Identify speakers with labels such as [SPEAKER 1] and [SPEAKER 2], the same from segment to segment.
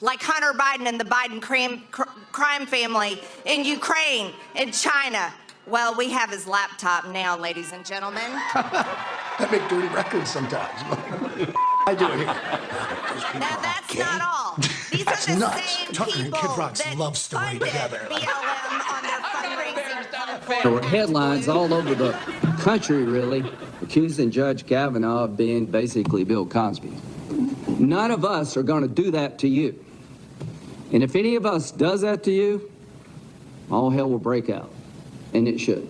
[SPEAKER 1] like Hunter Biden and the Biden crime family in Ukraine, in China. Well, we have his laptop now, ladies and gentlemen.
[SPEAKER 2] I make dirty records sometimes. I do it here.
[SPEAKER 1] Now, that's not all. These are the same
[SPEAKER 2] Tucker and
[SPEAKER 1] people
[SPEAKER 2] Kid Rock's
[SPEAKER 1] that
[SPEAKER 2] love story
[SPEAKER 1] funded
[SPEAKER 2] together.
[SPEAKER 1] BLM on their fundraising platform.
[SPEAKER 3] There were headlines all over the country, really, accusing Judge Kavanaugh of being basically Bill Cosby. None of us are going to do that to you. And if any of us does that to you, all hell will break out. And it should.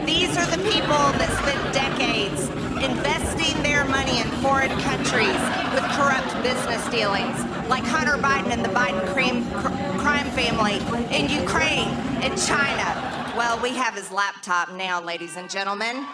[SPEAKER 1] These are the people that spent decades investing their money in foreign countries with corrupt business dealings, like Hunter Biden and the Biden crime family in Ukraine, in China. Well, we have his laptop now, ladies and gentlemen.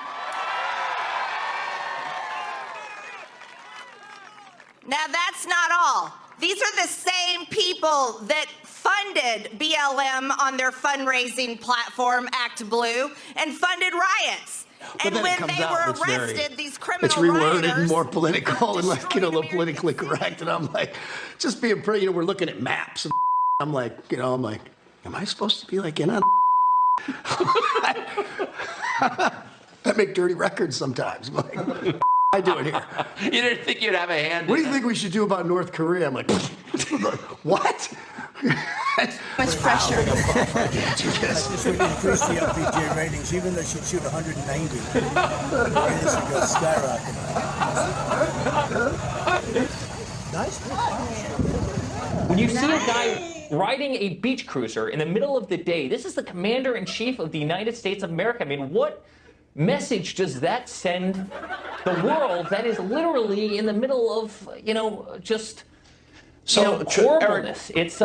[SPEAKER 1] Now, that's not all. These are the same people that funded BLM on their fundraising platform, Act Blue, and funded riots. And when they were arrested, these criminal
[SPEAKER 2] it's reworded
[SPEAKER 1] rioters,
[SPEAKER 2] and more political and like, a little politically correct. And I'm like, just being pretty, we're looking at maps. And I'm like, am I supposed to be like in on I make dirty records sometimes. I do it here.
[SPEAKER 4] You didn't think you'd have a hand
[SPEAKER 2] What
[SPEAKER 4] in
[SPEAKER 2] do you think we should do about North Korea? I'm like, what?
[SPEAKER 1] much pressure.
[SPEAKER 5] This would increase the LPG ratings, even though she'd shoot 190. This would go skyrocketing. Nice.
[SPEAKER 6] When you see a guy riding a beach cruiser in the middle of the day, this is the commander-in-chief of the United States of America. I mean, what message does that send the world that is literally in the middle of, just horribleness?
[SPEAKER 4] Eric, it's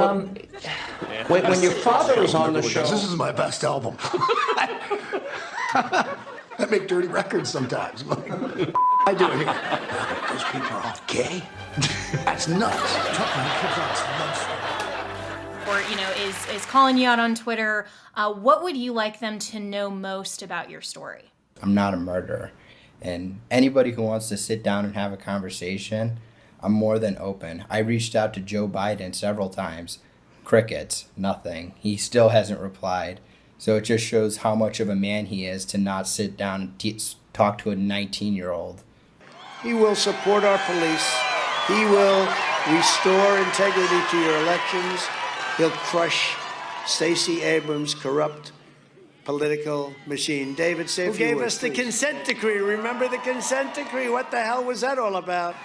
[SPEAKER 4] when your father was on the show.
[SPEAKER 2] This is my best album. I make dirty records sometimes. I do it here. Those people are all gay. That's nuts. Tucker and Kid Rock's love story.
[SPEAKER 7] Or, is calling you out on Twitter. What would you like them to know most about your story?
[SPEAKER 8] I'm not a murderer. And anybody who wants to sit down and have a conversation, I'm more than open. I reached out to Joe Biden several times. Crickets, nothing. He still hasn't replied. So it just shows how much of a man he is to not sit down and talk to a 19-year-old.
[SPEAKER 5] He will support our police. He will restore integrity to your elections. He'll crush Stacey Abrams' corrupt political machine. David, say a few words. Who gave us the consent decree? Remember the consent decree? What the hell was that all about?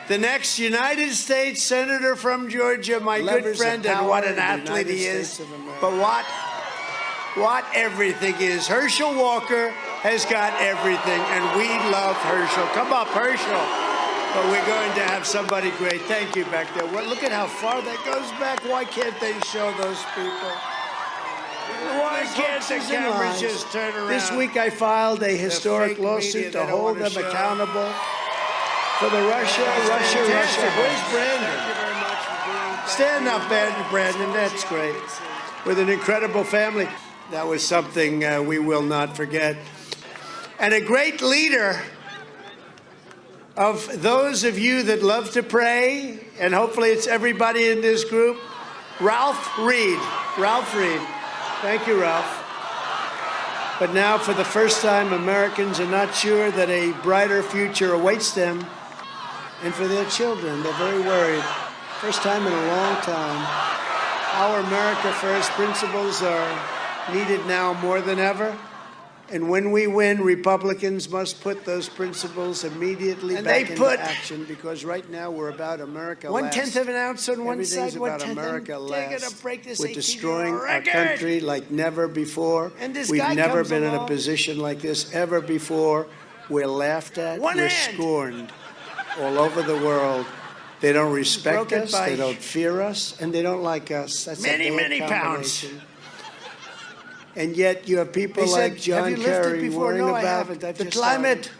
[SPEAKER 5] The next United States Senator from Georgia, my good friend, and what an athlete he is. But what everything is. Herschel Walker has got everything, and we love Herschel. Come up, Herschel. But we're going to have somebody great. Thank you back there. Well, look at how far that goes back. Why can't they show those people? Why can't the cameras just turn around? This week I filed a historic lawsuit to hold them accountable for the Russia. Where's Brandon? Thank you very much for being. Stand up, Brandon. That's great. With an incredible family. That was something we will not forget. And a great leader of those of you that love to pray, and hopefully it's everybody in this group, Ralph Reed. Ralph Reed. Thank you, Ralph. But now, for the first time, Americans are not sure that a brighter future awaits them, and for their children, they're very worried. First time in a long time. Our America First principles are needed now more than ever. And when we win, Republicans must put those principles immediately back into action, because right now we're about America last. 1/10 of an ounce on one side, about America last. We're destroying our country like never before. We've never been in a position like this ever before. We're laughed at. We're scorned all over the world. They don't respect us. They don't fear us, and they don't like us. That's many pounds. And yet you have people like John Kerry worrying about the climate.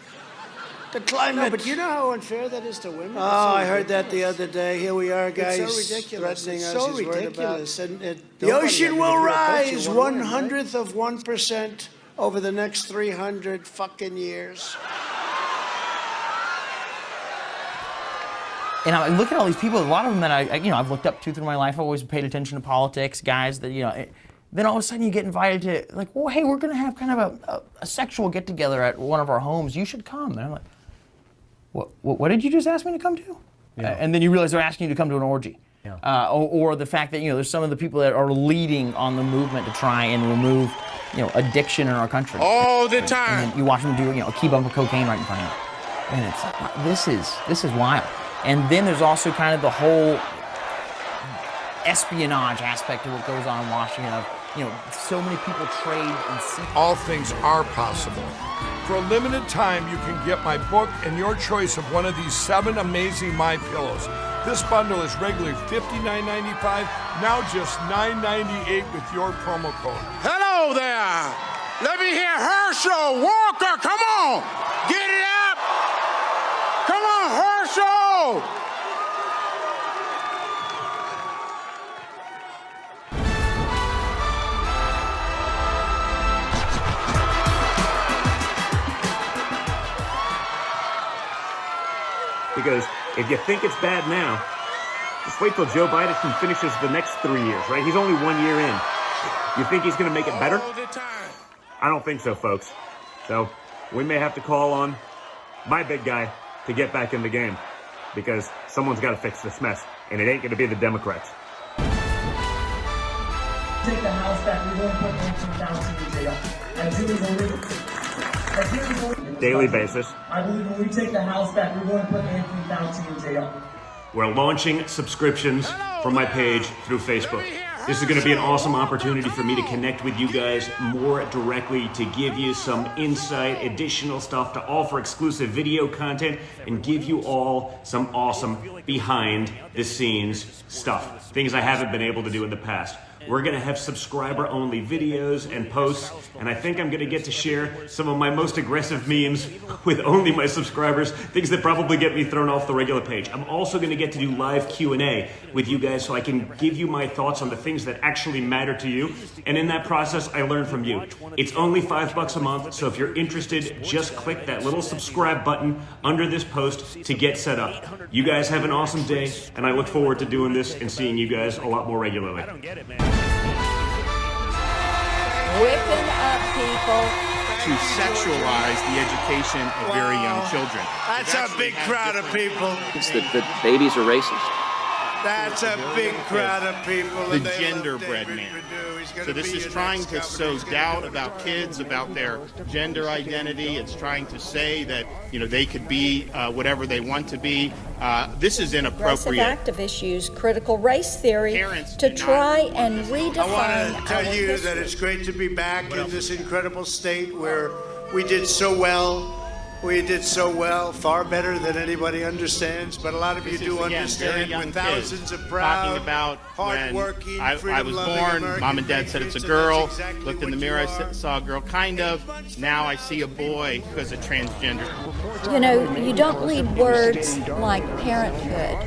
[SPEAKER 5] The climate. No, but you know how unfair that is to women? Oh, I heard that the other day. Here we are, guys. It's so ridiculous. Threatening us. So ridiculous. The ocean will rise 1/100th of 1% over the next 300 fucking years.
[SPEAKER 9] And I look at all these people, a lot of them that I've looked up to through my life. I've always paid attention to politics, guys that, then all of a sudden you get invited to, like, well, hey, we're going to have kind of a sexual get-together at one of our homes. You should come. And I'm like, what did you just ask me to come to? Yeah. And then you realize they're asking you to come to an orgy. Yeah. Or the fact that, there's some of the people that are leading on the movement to try and remove, addiction in our country.
[SPEAKER 10] All the time.
[SPEAKER 9] And then you watch them do, a key bump of cocaine right in front of you. And it's like, this is wild. And then there's also kind of the whole espionage aspect of what goes on in Washington of, so many people trade and see.
[SPEAKER 10] All things are possible. For a limited time, you can get my book and your choice of one of these 7 amazing My Pillows. This bundle is regularly $59.95, now just $9.98 with your promo code. Hello there! Let me hear Herschel Walker, come on! Get it up! Come on, Herschel!
[SPEAKER 11] Because if you think it's bad now, just wait till Joe Biden finishes the next 3 years, right? He's only 1 year in. You think he's going to make it better? I don't think so, folks. So we may have to call on my big guy to get back in the game because someone's got to fix this mess, and it ain't going to be the Democrats.
[SPEAKER 12] Take the House back. We won't put Anthony Fauci in jail. I truly believe.
[SPEAKER 11] Daily basis.
[SPEAKER 12] I believe when we take the House back, we're going to put Anthony Fauci in jail.
[SPEAKER 11] We're launching subscriptions from my page through Facebook. This is going to be an awesome opportunity for me to connect with you guys more directly, to give you some insight, additional stuff, to offer exclusive video content, and give you all some awesome behind-the-scenes stuff. Things I haven't been able to do in the past. We're going to have subscriber-only videos and posts, and I think I'm going to get to share some of my most aggressive memes with only my subscribers, things that probably get me thrown off the regular page. I'm also going to get to do live Q&A with you guys so I can give you my thoughts on the things that actually matter to you, and in that process, I learn from you. It's only $5 a month, so if you're interested, just click that little subscribe button under this post to get set up. You guys have an awesome day, and I look forward to doing this and seeing you guys a lot more regularly.
[SPEAKER 13] Whipping up people
[SPEAKER 14] to sexualize the education of very young children.
[SPEAKER 5] That's a big crowd of people.
[SPEAKER 15] It's that babies are racist.
[SPEAKER 5] That's a big crowd of people.
[SPEAKER 14] The genderbread man. So this is trying to sow doubt about kids, about their gender identity. It's trying to say that, they could be whatever they want to be. This is inappropriate.
[SPEAKER 13] Progressive activists use critical race theory to try and redefine.
[SPEAKER 5] I want to tell you that it's great to be back in this incredible state where we did so well. We did so well, far better than anybody understands, but a lot of you do understand with thousands of proud, hard-working,
[SPEAKER 14] I was born, Mom and Dad said it's a girl, looked in the mirror, I saw a girl kind of, now I see a boy because of transgender.
[SPEAKER 13] You don't leave words like parenthood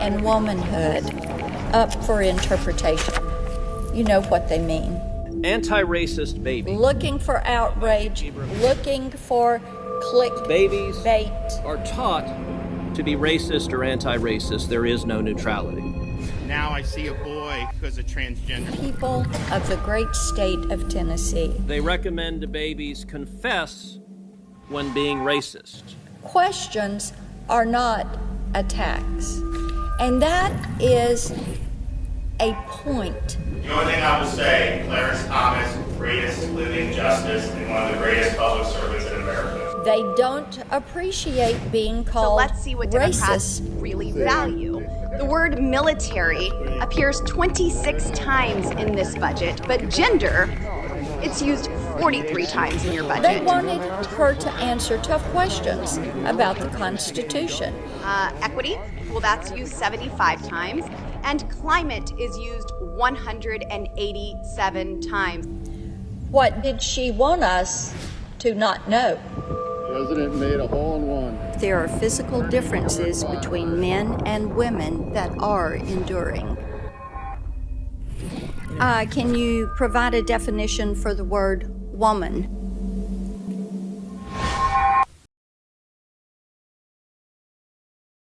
[SPEAKER 13] and womanhood up for interpretation. You know what they mean.
[SPEAKER 15] Anti-racist baby.
[SPEAKER 13] Looking for outrage, looking for
[SPEAKER 15] babies
[SPEAKER 13] bait.
[SPEAKER 15] Are taught to be racist or anti-racist. There is no neutrality.
[SPEAKER 14] Now I see a boy because of transgender.
[SPEAKER 13] People of the great state of Tennessee.
[SPEAKER 15] They recommend to babies confess when being racist.
[SPEAKER 13] Questions are not attacks. And that is a point.
[SPEAKER 16] The only thing I will say, Clarence Thomas, greatest living justice and one of the greatest public servants in America.
[SPEAKER 13] They don't appreciate being called
[SPEAKER 17] So let's see what Democrats
[SPEAKER 13] racist.
[SPEAKER 17] Really value. The word military appears 26 times in this budget, but gender, it's used 43 times in your budget.
[SPEAKER 13] They wanted her to answer tough questions about the Constitution.
[SPEAKER 17] Equity, well, that's used 75 times, and climate is used 187 times.
[SPEAKER 13] What did she want us to not know?
[SPEAKER 18] President made a hole-in-one.
[SPEAKER 13] There are physical differences between men and women that are enduring. Can you provide a definition for the word woman?